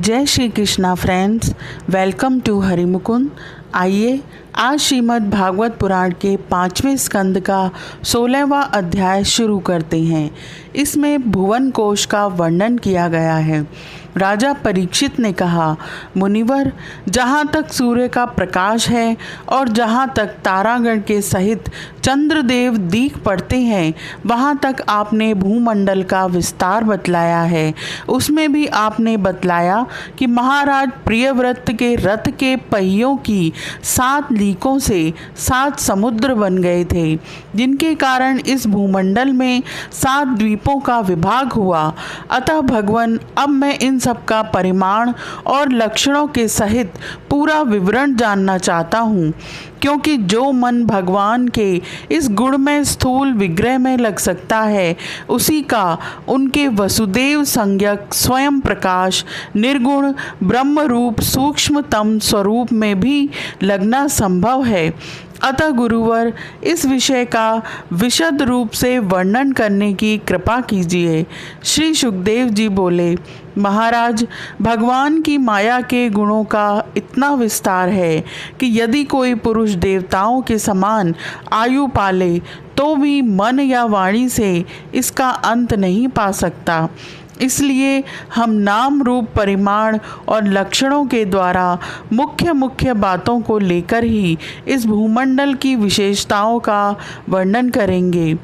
जय Shri Krishna friends, welcome to Harimukund. आइए आज श्रीमद् भागवत पुराण के 5वें स्कंद का 16वां अध्याय शुरू करते हैं। इसमें भुवन कोश का वर्णन किया गया है। राजा परीक्षित ने कहा, मुनिवर, जहाँ तक सूर्य का प्रकाश है और जहाँ तक तारागण के सहित चंद्रदेव दीख पड़ते हैं, वहाँ तक आपने भूमंडल का विस्तार बतलाया है। उसमें भी आपने बतलाया कि महाराज प्रियव्रत के रथ के पहियों की 7 लीकों से 7 समुद्र बन गए थे, जिनके कारण इस भूमंडल में 7 द्वीपों का विभाग हुआ। अतः भगवान, अब मैं इन सबका परिमाण और लक्षणों के सहित पूरा विवरण जानना चाहता हूँ, क्योंकि जो मन भगवान के इस गुणमय स्थूल विग्रह में लग सकता है, उसी का उनके वसुदेव संज्ञक स्वयं प्रकाश निर्गुण ब्रह्म रूप सूक्ष्मतम स्वरूप में भी लगना संभव है। अतः गुरुवर, इस विषय का विशद रूप से वर्णन करने की कृपा कीजिए। श्री सुखदेव जी बोले, महाराज, भगवान की माया के गुणों का इतना विस्तार है कि यदि कोई पुरुष देवताओं के समान आयु पाले तो भी मन या वाणी से इसका अंत नहीं पा सकता। इसलिए हम नाम रूप परिमाण और लक्षणों के द्वारा मुख्य मुख्य बातों को लेकर ही इस भूमंडल की विशेषताओं का वर्णन करेंगे।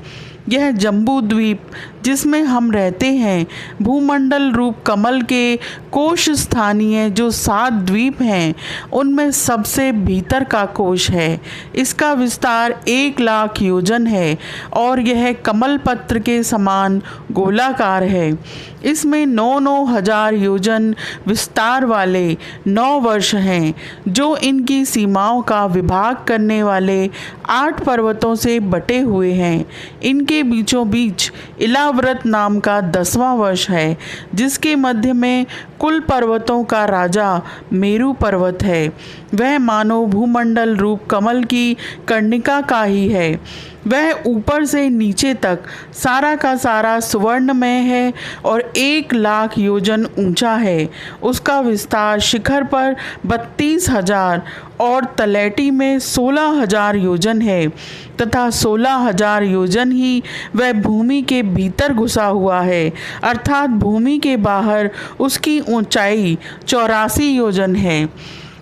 यह जम्बू द्वीप जिसमें हम रहते हैं, भूमंडल रूप कमल के कोश स्थानीय जो 7 द्वीप हैं, उनमें सबसे भीतर का कोश है। इसका विस्तार 1,00,000 योजन है और यह कमल पत्र के समान गोलाकार है। इसमें 9,000 हजार योजन विस्तार वाले 9 वर्ष हैं, जो इनकी सीमाओं का विभाग करने वाले 8 पर्वतों से बटे हुए हैं। इनके बीचों बीच इलाव्रत नाम का 10वां वर्ष है, जिसके मध्य में कुल पर्वतों का राजा मेरु पर्वत है। वह मानो भूमंडल रूप कमल की कर्णिका का ही है। वह ऊपर से नीचे तक सारा का सारा सुवर्णमय है और 1,00,000 योजन ऊंचा है। उसका विस्तार शिखर पर 32,000 और तलैटी में 16,000 योजन है, तथा 16,000 योजन ही वह भूमि के भीतर घुसा हुआ है, अर्थात भूमि के बाहर उसकी ऊंचाई 84 योजन है।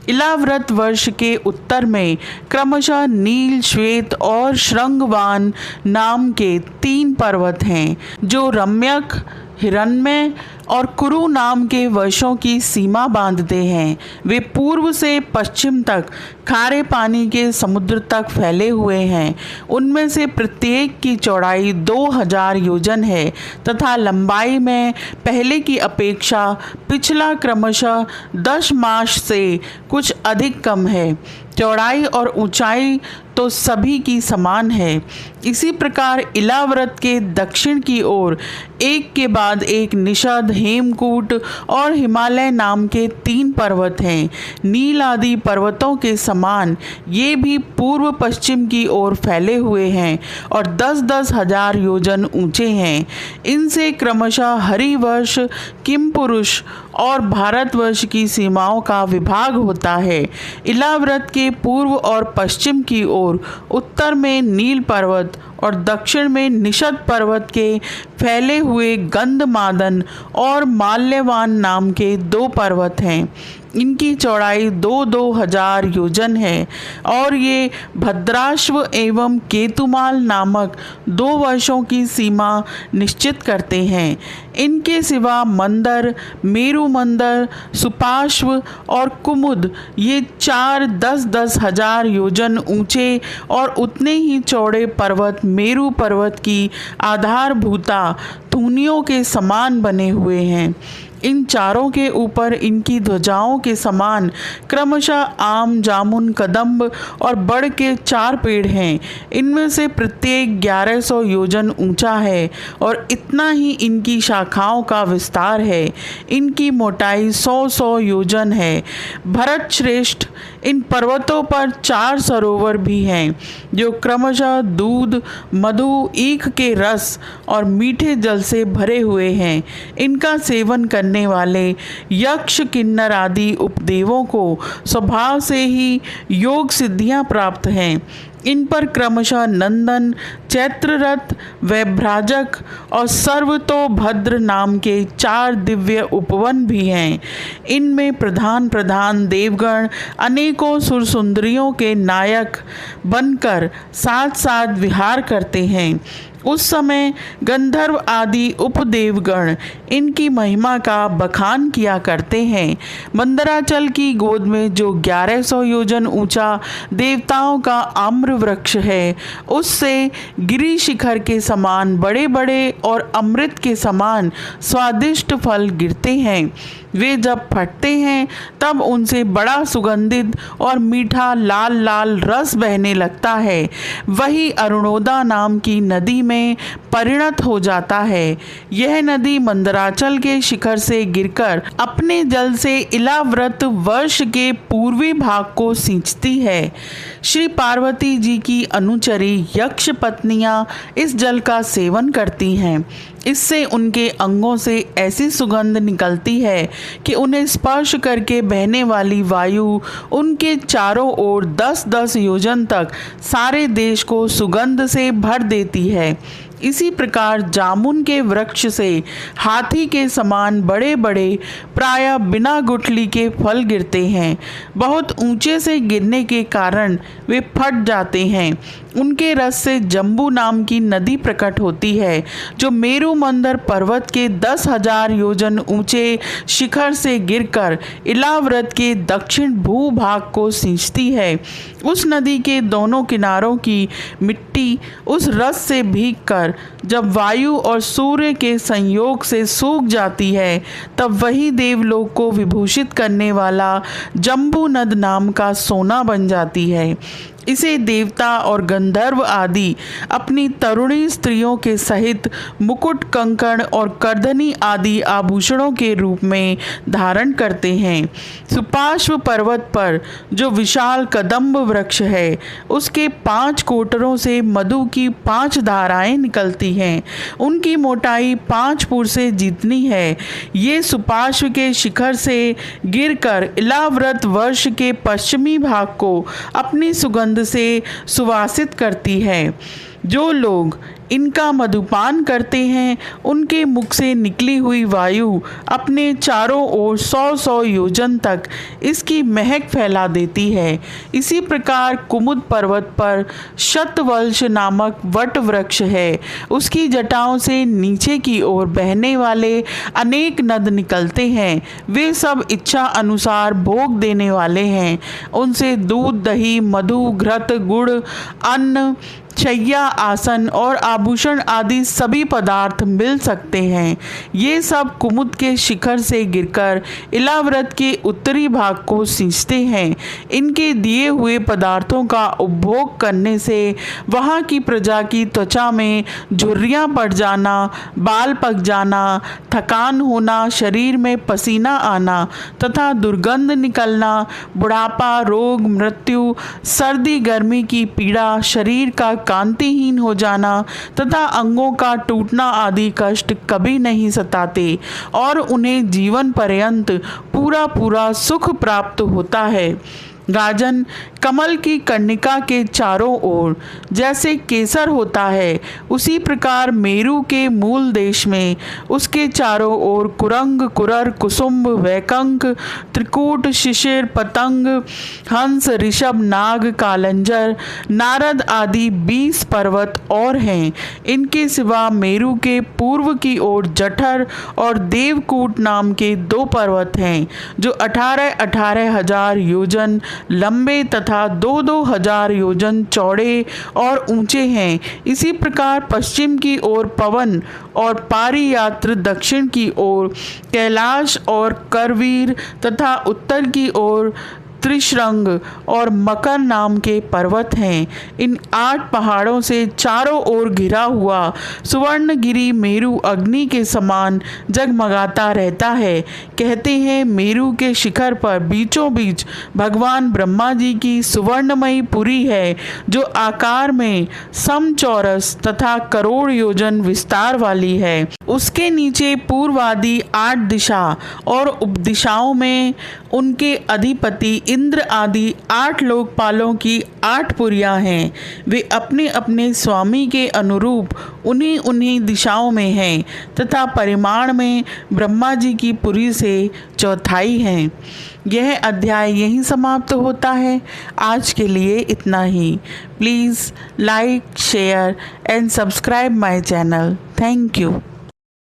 इलाव्रत वर्ष के उत्तर में क्रमशः नील, श्वेत और श्रृंगवान नाम के 3 पर्वत हैं, जो रम्यक, हिरण्मय और कुरु नाम के वर्षों की सीमा बांधते हैं। वे पूर्व से पश्चिम तक खारे पानी के समुद्र तक फैले हुए हैं। उनमें से प्रत्येक की चौड़ाई 2,000 योजन है तथा लंबाई में पहले की अपेक्षा पिछला क्रमशः 10 मास से कुछ अधिक कम है। चौड़ाई और ऊंचाई तो सभी की समान है। इसी प्रकार इलाव्रत के दक्षिण की ओर एक के बाद एक निषद, हेमकूट और हिमालय नाम के 3 पर्वत हैं। नील आदि पर्वतों के समान ये भी पूर्व पश्चिम की ओर फैले हुए हैं और 10-10 हजार योजन ऊंचे हैं। इनसे क्रमशः हरिवर्ष, किमपुरुष और भारतवर्ष की सीमाओं का विभाग होता है। इलाव्रत के पूर्व और पश्चिम की ओर उत्तर में नील पर्वत और दक्षिण में निषद पर्वत के फैले हुए गंधमादन और माल्यवान नाम के 2 पर्वत हैं। इनकी चौड़ाई 2-2 हजार योजन है और ये भद्राश्व एवं केतुमाल नामक 2 वर्षों की सीमा निश्चित करते हैं। इनके सिवा मंदर, मेरु मंदर, सुपार्श्व और कुमुद, ये 4 10-10 हजार योजन ऊंचे और उतने ही चौड़े पर्वत मेरु पर्वत की आधारभूता थूनियों के समान बने हुए हैं। इन चारों के ऊपर इनकी ध्वजाओं के समान क्रमशः आम, जामुन, कदम्ब और बड़ के 4 पेड़ हैं। इनमें से प्रत्येक 1100 योजन ऊंचा है और इतना ही इनकी शाखाओं का विस्तार है। इनकी मोटाई 100-100 योजन है। भरत श्रेष्ठ, इन पर्वतों पर 4 सरोवर भी हैं, जो क्रमशः दूध, मधु, ईख के रस और मीठे जल जल से भरे हुए हैं। इनका सेवन करने वाले यक्ष, किन्नर आदि उपदेवों को स्वभाव से ही योग सिद्धियां प्राप्त हैं। इन पर क्रमशः नंदन, चैत्ररथ, वैभ्राजक और सर्वतोभद्र नाम के 4 दिव्य उपवन भी हैं। इनमें प्रधान प्रधान देवगण अनेकों सुरसुंदरियों के नायक बनकर साथ साथ विहार करते हैं। उस समय गंधर्व आदि उपदेवगण इनकी महिमा का बखान किया करते हैं। मंदराचल की गोद में जो 1100 योजन ऊंचा देवताओं का आम्र वृक्ष है, उससे गिरि शिखर के समान बड़े बड़े और अमृत के समान स्वादिष्ट फल गिरते हैं। वे जब फटते हैं तब उनसे बड़ा सुगंधित और मीठा लाल लाल रस बहने लगता है। वही अरुणोदा नाम की नदी में परिणत हो जाता है। यह नदी मंदराचल के शिखर से गिरकर अपने जल से इलाव्रत वर्ष के पूर्वी भाग को सींचती है। श्री पार्वती जी की अनुचरी यक्ष पत्नियां इस जल का सेवन करती हैं। इससे उनके अंगों से ऐसी सुगंध निकलती है कि उन्हें स्पर्श करके बहने वाली वायु उनके चारों ओर 10-10 योजन तक सारे देश को सुगंध से भर देती है। इसी प्रकार जामुन के वृक्ष से हाथी के समान बड़े बड़े प्रायः बिना गुठली के फल गिरते हैं। बहुत ऊंचे से गिरने के कारण वे फट जाते हैं। उनके रस से जम्बू नाम की नदी प्रकट होती है, जो मेरु मंदर पर्वत के 10,000 योजन ऊंचे शिखर से गिरकर इलाव्रत के दक्षिण भूभाग को सींचती है। उस नदी के दोनों किनारों की मिट्टी उस रस से भीगकर जब वायु और सूर्य के संयोग से सूख जाती है, तब वही देवलोक को विभूषित करने वाला जम्बू नद नाम का सोना बन जाती है। इसे देवता और गंधर्व आदि अपनी तरुणी स्त्रियों के सहित मुकुट, कंकण और करधनी आदि आभूषणों के रूप में धारण करते हैं। सुपार्श्व पर्वत पर जो विशाल कदम्ब वृक्ष है, उसके 5 कोटरों से मधु की 5 धाराएं निकलती हैं। उनकी मोटाई 5 पुरसे जितनी है। ये सुपार्श्व के शिखर से गिरकर इलाव्रत वर्ष के पश्चिमी भाग को अपनी सुगंध से सुवासित करती है। जो लोग इनका मधुपान करते हैं, उनके मुख से निकली हुई वायु अपने चारों ओर 100-100 योजन तक इसकी महक फैला देती है। इसी प्रकार कुमुद पर्वत पर शतवल्श नामक वट वृक्ष है। उसकी जटाओं से नीचे की ओर बहने वाले अनेक नद निकलते हैं। वे सब इच्छा अनुसार भोग देने वाले हैं। उनसे दूध, दही, मधु, घृत, गुड़, अन्न, शैया, आसन और आभूषण आदि सभी पदार्थ मिल सकते हैं। ये सब कुमुद के शिखर से गिरकर इलाव्रत के उत्तरी भाग को सींचते हैं। इनके दिए हुए पदार्थों का उपभोग करने से वहाँ की प्रजा की त्वचा में झुर्रियाँ पड़ जाना, बाल पक जाना, थकान होना, शरीर में पसीना आना तथा दुर्गंध निकलना, बुढ़ापा, रोग, मृत्यु, सर्दी गर्मी की पीड़ा, शरीर का कांतिहीन हो जाना तथा अंगों का टूटना आदि कष्ट कभी नहीं सताते और उन्हें जीवन पर्यंत पूरा पूरा सुख प्राप्त होता है। गाजन कमल की कर्णिका के चारों ओर जैसे केसर होता है, उसी प्रकार मेरु के मूल देश में उसके चारों ओर कुरंग, कुरर, कुसुम्भ, वैकंक, त्रिकूट, शिशिर, पतंग, हंस, ऋषभ, नाग, कालंजर, नारद आदि 20 पर्वत और हैं। इनके सिवा मेरु के पूर्व की ओर जठर और देवकूट नाम के 2 पर्वत हैं, जो 18-18 हजार योजन लंबे तथा 2-2 हजार योजन चौड़े और ऊंचे हैं। इसी प्रकार पश्चिम की ओर पवन और पारियात्र, दक्षिण की ओर कैलाश और करवीर तथा उत्तर की ओर त्रिशृंग और मकर नाम के पर्वत हैं। इन 8 पहाड़ों से चारों ओर घिरा हुआ सुवर्णगिरी मेरु अग्नि के समान जगमगाता रहता है। कहते हैं मेरु के शिखर पर बीचों बीच भगवान ब्रह्मा जी की सुवर्णमयी पुरी है, जो आकार में समचौरस तथा करोड़ योजन विस्तार वाली है। उसके नीचे पूर्वादि 8 दिशा और उपदिशाओं में उनके अधिपति इंद्र आदि 8 लोकपालों की 8 पुरियां हैं। वे अपने अपने स्वामी के अनुरूप उन्हीं उन्हीं दिशाओं में हैं तथा परिमाण में ब्रह्मा जी की पुरी से चौथाई हैं। यह अध्याय यहीं समाप्त होता है। आज के लिए इतना ही। Please like, share and subscribe my channel. Thank you.